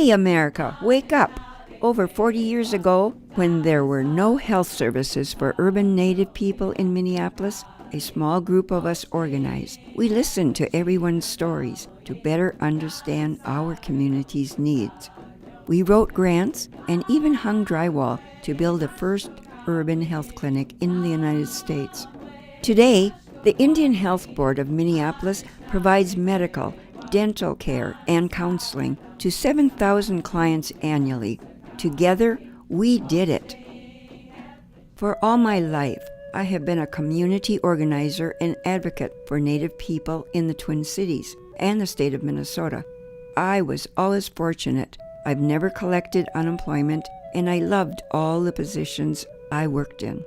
Hey America, wake up! Over 40 years ago, when there were no health services for urban Native people in Minneapolis, a small group of us organized. We listened to everyone's stories to better understand our community's needs. We wrote grants and even hung drywall to build the first urban health clinic in the United States. Today, the Indian Health Board of Minneapolis provides medical, dental care, and counseling to 7,000 clients annually. Together, we did it. For all my life, I have been a community organizer and advocate for Native people in the Twin Cities and the state of Minnesota. I was always fortunate. I've never collected unemployment, and I loved all the positions I worked in.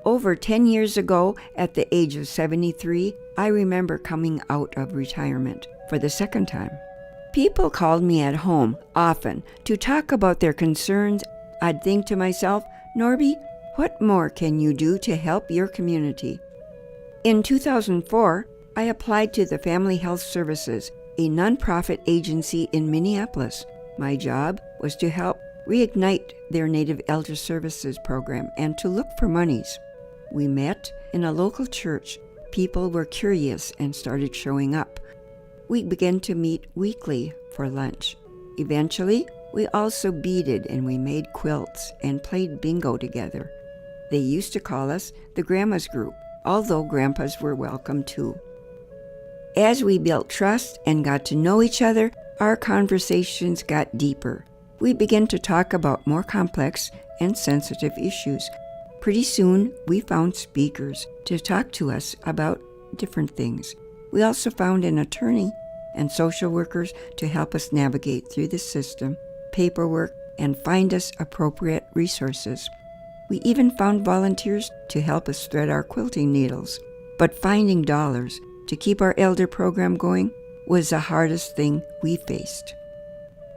Over 10 years ago, at the age of 73, I remember coming out of retirement for the second time. People called me at home often to talk about their concerns. I'd think to myself, Norby, what more can you do to help your community? In 2004, I applied to the Family Health Services, a nonprofit agency in Minneapolis. My job was to help reignite their Native Elder Services program and to look for monies. We met in a local church. People were curious and started showing up. We began to meet weekly for lunch. Eventually, we also beaded and we made quilts and played bingo together. They used to call us the Grandma's Group, although Grandpas were welcome too. As we built trust and got to know each other, our conversations got deeper. We began to talk about more complex and sensitive issues. Pretty soon, we found speakers to talk to us about different things. We also found an attorney and social workers to help us navigate through the system, paperwork, and find us appropriate resources. We even found volunteers to help us thread our quilting needles. But finding dollars to keep our elder program going was the hardest thing we faced.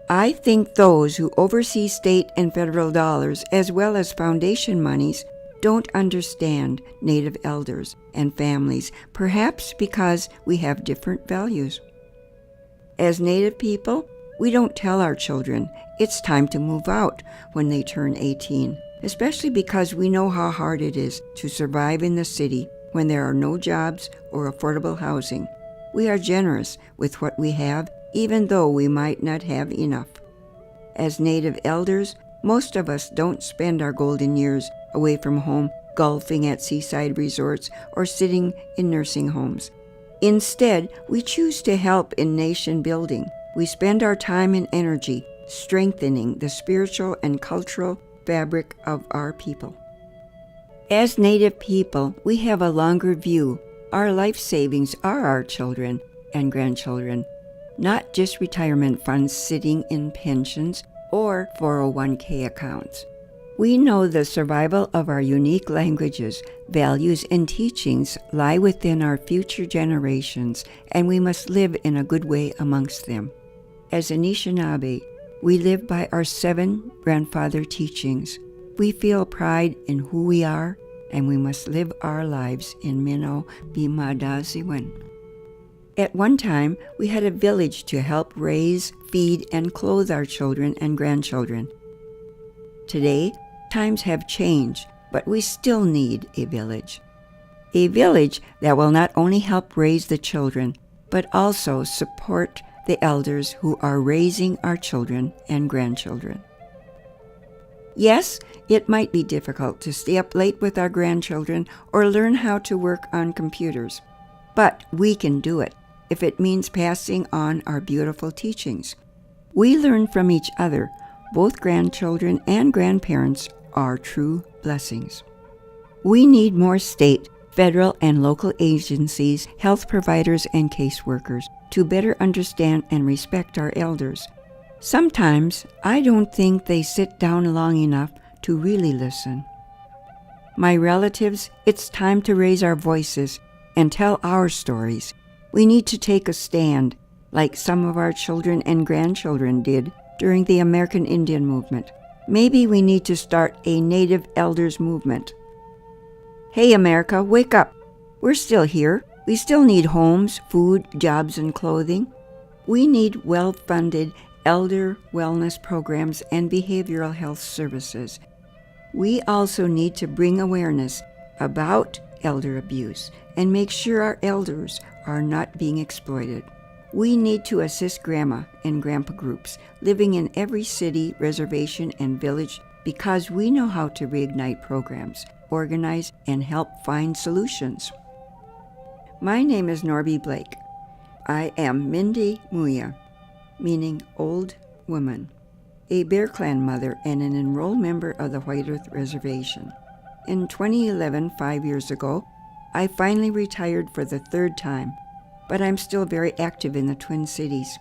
I think those who oversee state and federal dollars, as well as foundation monies, don't understand Native elders and families, perhaps because we have different values. As Native people, we don't tell our children it's time to move out when they turn 18, especially because we know how hard it is to survive in the city when there are no jobs or affordable housing. We are generous with what we have, even though we might not have enough. As Native elders, most of us don't spend our golden years away from home golfing at seaside resorts or sitting in nursing homes. Instead, we choose to help in nation building. We spend our time and energy strengthening the spiritual and cultural fabric of our people. As Native people, we have a longer view. Our life savings are our children and grandchildren, not just retirement funds sitting in pensions or 401k accounts. We know the survival of our unique languages, values, and teachings lie within our future generations, and we must live in a good way amongst them. As Anishinaabe, we live by our 7 grandfather teachings. We feel pride in who we are, and we must live our lives in Minnow Bimadaziwen. At one time, we had a village to help raise, feed, and clothe our children and grandchildren. Today, times have changed, but we still need a village. A village that will not only help raise the children, but also support the elders who are raising our children and grandchildren. Yes, it might be difficult to stay up late with our grandchildren or learn how to work on computers, but we can do it if it means passing on our beautiful teachings. We learn from each other. Both grandchildren and grandparents are true blessings. We need more state, federal, and local agencies, health providers, and caseworkers to better understand and respect our elders. Sometimes I don't think they sit down long enough to really listen. My relatives, it's time to raise our voices and tell our stories. We need to take a stand, like some of our children and grandchildren did during the American Indian movement. Maybe we need to start a Native Elders movement. Hey America, wake up! We're still here. We still need homes, food, jobs, and clothing. We need well-funded elder wellness programs, and behavioral health services. We also need to bring awareness about elder abuse and make sure our elders are not being exploited. We need to assist grandma and grandpa groups living in every city, reservation, and village because we know how to reignite programs, organize, and help find solutions. My name is Norby Blake. I am Mindy Muya, meaning old woman, a Bear Clan mother and an enrolled member of the White Earth Reservation. In 2011, 5 years ago, I finally retired for the third time, but I'm still very active in the Twin Cities.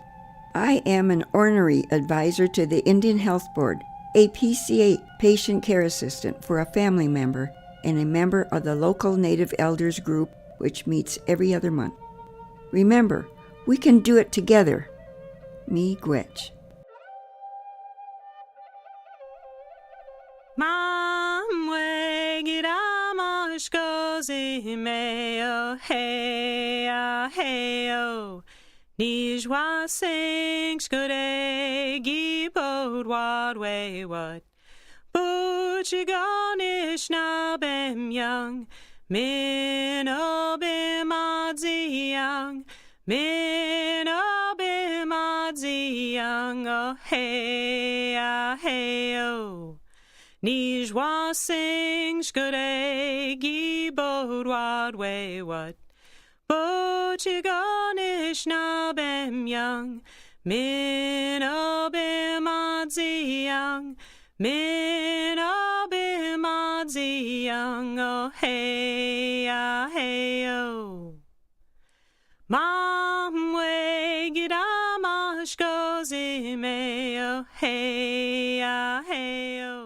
I am an ornery advisor to the Indian Health Board, a PCA patient care assistant for a family member, and a member of the local Native Elders group, which meets every other month. Remember, we can do it together. Me Gwetch. Nijwa sing skure gibod wadwe wat. Buchigonish na bem young. Min obim adzi young. Min obim adzi young. Oh hey oh. Nijwa sing skure gibod wadwe wat. Buchigonish na bem young. Min obim adzi young. Min obim adzi young. Oh hey oh. Mam we gidamash goes oh hey oh.